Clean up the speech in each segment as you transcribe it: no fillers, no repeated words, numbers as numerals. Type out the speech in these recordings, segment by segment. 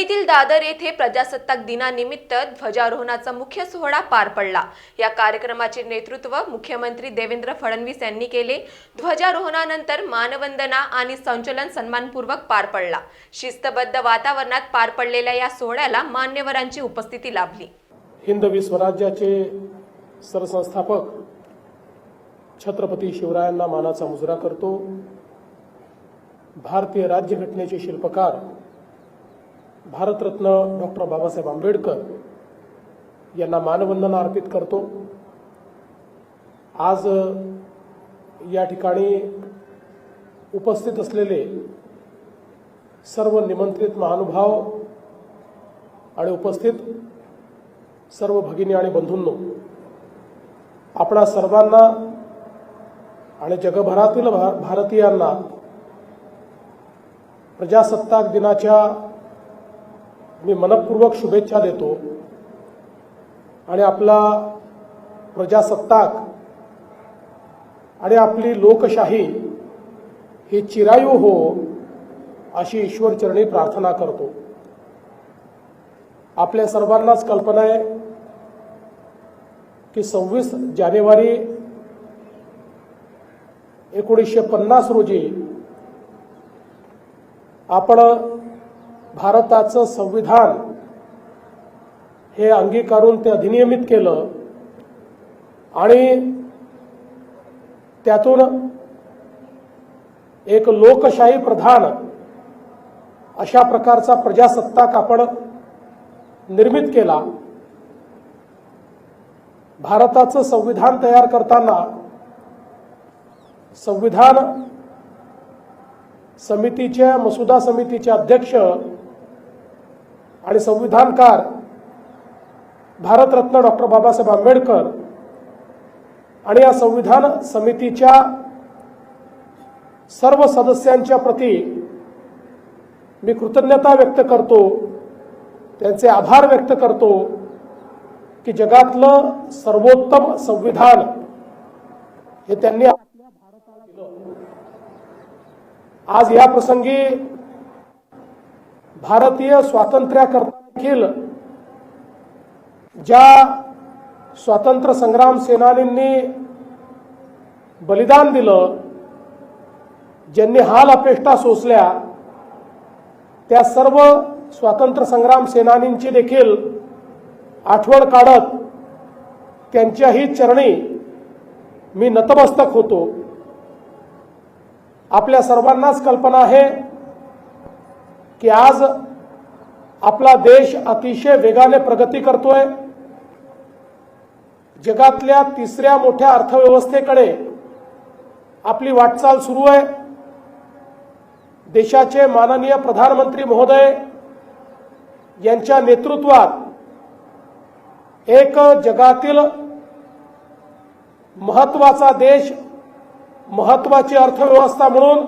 मुंबईतील दादर येथे प्रजासत्ताक दिनानिमित्त ध्वजारोहणाचा मुख्य सोहळा पार पडला। या कार्यक्रमाचे नेतृत्व मुख्यमंत्री देवेंद्र फडणवीस यांनी केले। ध्वजारोहणानंतर मानवंदना आणि संचलन सन्मानपूर्वक पार पडला। शिस्तबद्ध वातावरणात पार पडलेल्या या सोहळ्याला मान्यवरांची उपस्थिती लाभली। हिंदवी स्वराज्याचे सरसंस्थापक छत्रपती शिवरायांना मानाचा मुजरा करतो। भारतीय राज्यघटनेचे शिल्पकार भारतरत्न डॉक्टर बाबासाहेब आंबेडकर यांना मानवंदना अर्पित करतो। आज या ठिकाणी उपस्थित असलेले सर्व निमंत्रित महानुभाव आणि उपस्थित सर्व भगिनी आणि बंधूंनो, आपणा सर्वांना आणि जगभरातील भारतीयांना प्रजासत्ताक दिनाच्या मी मनपूर्वक शुभेच्छा देतो आणि आपला प्रजासत्ताक आणि आपली लोकशाही ही चिरायू हो अशी ईश्वरचरणी प्रार्थना करतो। आपल्या सर्वांनाच कल्पना आहे की 26 जानेवारी 1950 रोजी आपण भारताचं संविधान हे अंगीकारून ते अधिनियमित केलं आणि त्यातून एक लोकशाही प्रधान अशा प्रकारचा प्रजासत्ताक आपण निर्मित केला। भारताचं संविधान तयार करताना संविधान समितीच्या मसुदा समितीचे अध्यक्ष आणि संविधानकार भारतरत्न डॉक्टर बाबासाहेब आंबेडकर आणि या संविधान समितीच्या सर्व सदस्यांच्या प्रती मी कृतज्ञता व्यक्त करतो, त्यांचे आभार व्यक्त करतो की जगातलं सर्वोत्तम संविधान हे त्यांनी आपल्या भारताला दिलं। आज या प्रसंगी भारतीय स्वातंत्र्याकरता देखील ज्या स्वातंत्र्य संग्राम सेनानींनी बलिदान दिलं, ज्यांनी हाल अपेष्टा सोसल्या, त्या सर्व स्वातंत्र्य संग्राम सेनानींची देखील आठवण काढत त्यांच्याही चरणी मी नतमस्तक होतो। आपल्या सर्वांनाच कल्पना आहे की आज आपला देश अतिशय वेगाने प्रगती करतोय। जगातल्या तिसऱ्या मोठ्या अर्थव्यवस्थेकडे आपली वाटचाल सुरू आहे। देशाचे माननीय प्रधानमंत्री महोदय यांच्या नेतृत्वात एक जगातील महत्त्वाचा देश, महत्त्वाची अर्थव्यवस्था म्हणून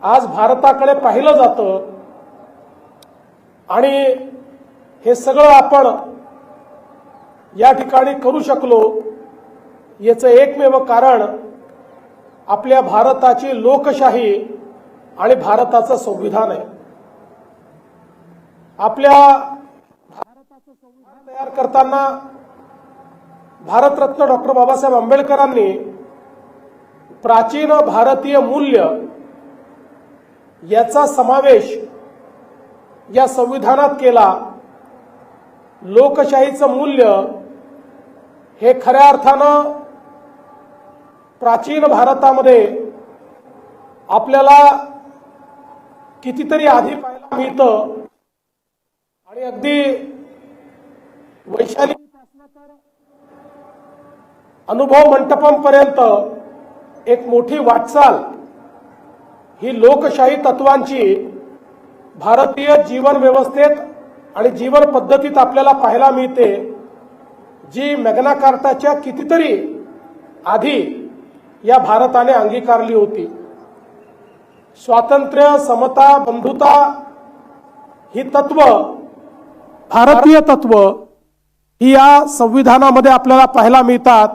आज भारताकडे पाहिलं जातं आणि हे सगळं आपण या ठिकाणी करू शकलो याचं एकमेव कारण आपल्या भारताची लोकशाही आणि भारताचं संविधान आहे। आपल्या भारताचं संविधान तयार करताना भारतरत्न डॉक्टर बाबासाहेब आंबेडकरांनी प्राचीन भारतीय मूल्य याचा समावेश या संविधानात केला। लोकशाहीचं मूल्य हे खऱ्या अर्थानं प्राचीन भारतामध्ये आपल्याला कितीतरी आधी पाहायला मिळतं आणि अगदी वैशालीपासून तर अनुभव मंटपमपर्यंत एक मोठी वाटचाल ही लोकशाही तत्वांची भारतीय जीवन व्यवस्थेत आणि जीवन पद्धतीत आपल्याला पाहायला मिळते, जी मॅग्ना कार्टाच्या कितीतरी आधी या भारताने अंगीकारली होती। स्वातंत्र्य, समता, बंधुता ही तत्व, भारतीय तत्व ही या संविधानामध्ये आपल्याला पाहायला मिळतात।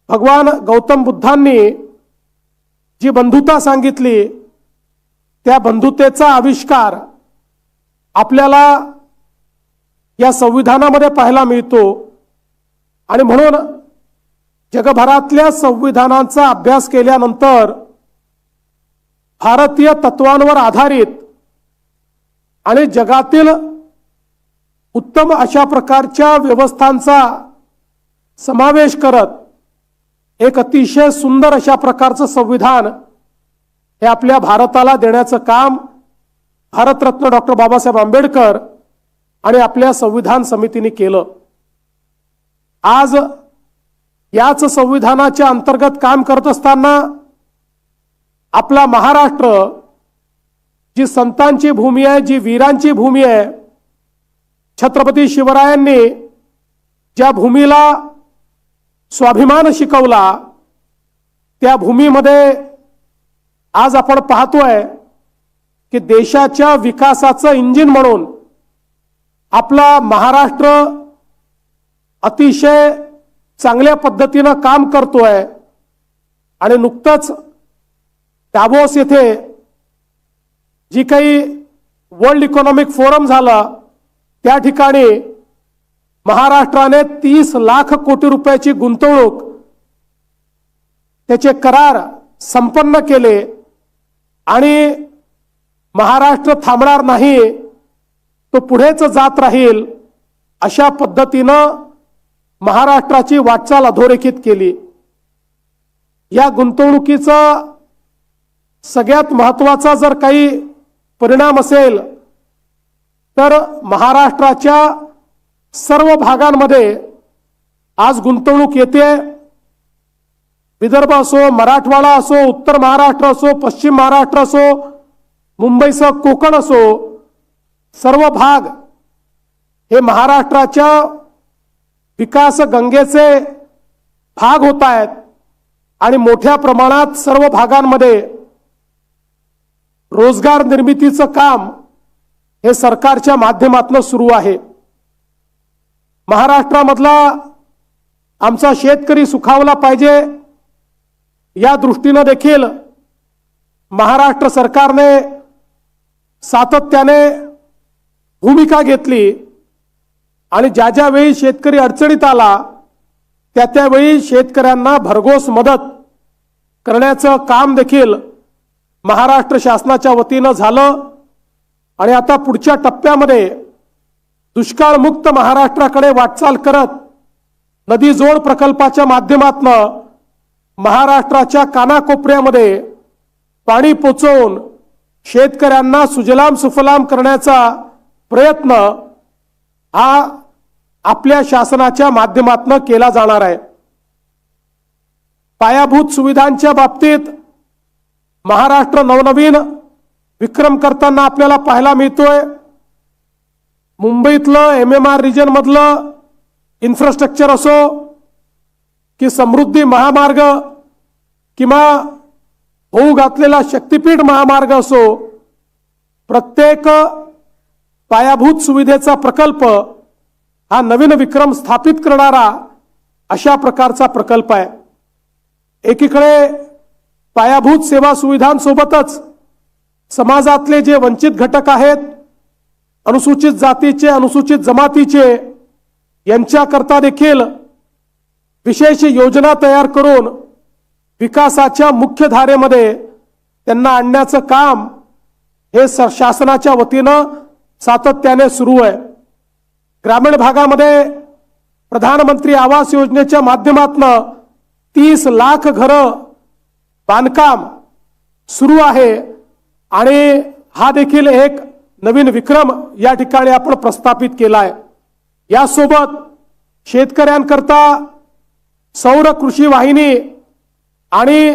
भगवान गौतम बुद्धांनी जी बंधुता सांगितली, त्या बंधुतेचा आविष्कार आपल्याला या संविधानामध्ये पाहायला मिळतो आणि म्हणून जगभरातल्या संविधानांचा अभ्यास केल्यानंतर भारतीय तत्वांवर आधारित आणि जगातील उत्तम अशा प्रकारच्या व्यवस्थांचा समावेश करत एक अतिशय सुंदर अशा प्रकारचं संविधान हे आपल्या भारताला देण्याचं काम भारतरत्न डॉक्टर बाबासाहेब आंबेडकर आणि आपल्या संविधान समितीने केलं. आज याच संविधानाच्या अंतर्गत काम करत असताना आपला महाराष्ट्र जी संतांची भूमी आहे, जी वीरांची भूमी आहे, छत्रपती शिवरायांनी ज्या भूमीला स्वाभिमान शिकवला त्या भूमीमध्ये आज आपण पाहतोय की देशाच्या विकासाचं इंजिन म्हणून आपला महाराष्ट्र अतिशय चांगल्या पद्धतीनं काम करतोय. आणि नुकतंच दावोस येथे जी काही वर्ल्ड इकॉनॉमिक फोरम झाला त्या ठिकाणी महाराष्ट्राने 30 लाख कोटी रुपयाची गुंतवणूक त्याचे करार संपन्न केले आणि महाराष्ट्र थांबणार नाही, तो पुढेच जात राहील अशा पद्धतीनं महाराष्ट्राची वाटचाल अधोरेखित केली. या गुंतवणुकीचा सगळ्यात महत्त्वाचा जर काही परिणाम असेल तर महाराष्ट्राच्या सर्व भागांमध्ये आज गुंतवणूक येते. विदर्भ असो, मराठवाडा असो, उत्तर महाराष्ट्र असो, पश्चिम महाराष्ट्र असो, मुंबईसह कोकण असो, सर्व भाग हे महाराष्ट्राच्या विकास गंगेचे भाग होत आहेत आणि मोठ्या प्रमाणात सर्व भागांमध्ये रोजगार निर्मितीचं काम हे सरकारच्या माध्यमातून सुरू आहे. महाराष्ट्रामधला आमचा शेतकरी सुखावला पाहिजे या दृष्टीने देखील महाराष्ट्र सरकारने सातत्याने भूमिका घेतली आणि ज्या ज्या वेळी शेतकरी अडचणीत आला त्या त्यावेळी शेतकऱ्यांना भरघोस मदत करण्याचं काम देखील महाराष्ट्र शासनाच्या वतीनं झालं. आणि आता पुढच्या टप्प्यामध्ये दुष्काळमुक्त महाराष्ट्राकडे वाटचाल करत नदी जोड प्रकल्पाच्या माध्यमातून महाराष्ट्राच्या कानाकोपऱ्यामध्ये पाणी पोचवून शेतकऱ्यांना सुजलाम सुफलाम करण्याचा प्रयत्न हा आपल्या शासनाच्या माध्यमातून केला जाणार आहे. पायाभूत सुविधांच्या बाबतीत महाराष्ट्र नवनवीन विक्रम करताना आपल्याला पाहायला मिळतोय. मुंबईतलं MMR रिजन मधलं इन्फ्रास्ट्रक्चर असो की समृद्धी महामार्ग किंवा होऊ घातलेला शक्तीपीठ महामार्ग असो, प्रत्येक पायाभूत सुविधेचा प्रकल्प हा नवीन विक्रम स्थापित करणारा अशा प्रकारचा प्रकल्प आहे. एकीकडे पायाभूत सेवा सुविधांसोबतच समाजातले जे वंचित घटक आहेत, अनुसूचित जातीचे, अनुसूचित जमातीचे, यांच्याकरता देखील विशेष योजना तयार करून विकासाच्या मुख्य धारेमध्ये त्यांना आणण्याचं काम हे शासनाच्या वतीनं सातत्याने सुरू आहे. ग्रामीण भागामध्ये प्रधानमंत्री आवास योजनेच्या माध्यमातून 30 लाख घरं बांधकाम सुरू आहे आणि हा देखील एक नवीन विक्रम या ठिकाणी आपण प्रस्थापित केला आहे. यासोबत शेतकऱ्यांकरता सौर कृषी वाहिनी आणि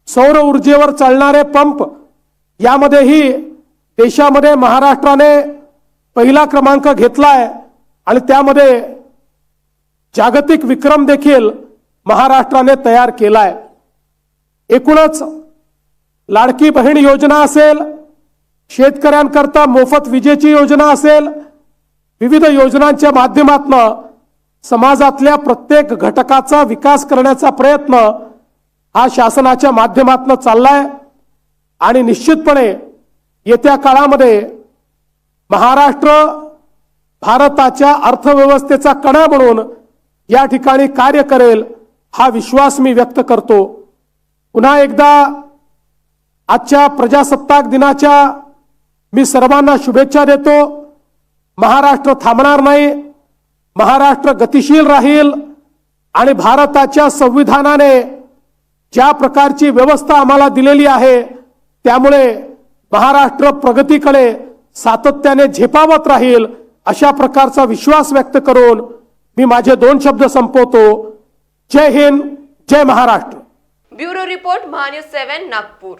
सौर ऊर्जेवर चालणारे पंप यामध्येही देशामध्ये महाराष्ट्राने पहिला क्रमांक घेतलाय आणि त्यामध्ये जागतिक विक्रम देखील महाराष्ट्राने तयार केलाय. एकूणच लाडकी बहीण योजना असेल, शेतकऱ्यांकरता मोफत विजेची योजना असेल, विविध योजनांच्या माध्यमातून समाजातल्या प्रत्येक घटकाचा विकास करण्याचा प्रयत्न हा शासनाच्या माध्यमातून चाललाय. आणि निश्चितपणे येत्या काळामध्ये महाराष्ट्र भारताच्या अर्थव्यवस्थेचा कणा म्हणून या ठिकाणी कार्य करेल हा विश्वास मी व्यक्त करतो. पुन्हा एकदा आजच्या प्रजासत्ताक दिनाच्या मी सर्वांना शुभेच्छा देतो. महाराष्ट्र थांबणार नाही, महाराष्ट्र गतिशील राहील आणि भारताच्या संविधानाने ज्या प्रकारची व्यवस्था आम्हाला दिलेली आहे त्यामुळे महाराष्ट्र प्रगतीकडे सातत्याने झेपावत राहील अशा प्रकारचा विश्वास व्यक्त करून मी माझे 2 शब्द संपवतो. जय हिंद, जय महाराष्ट्र. Bureau report Mahanews 7 Nagpur.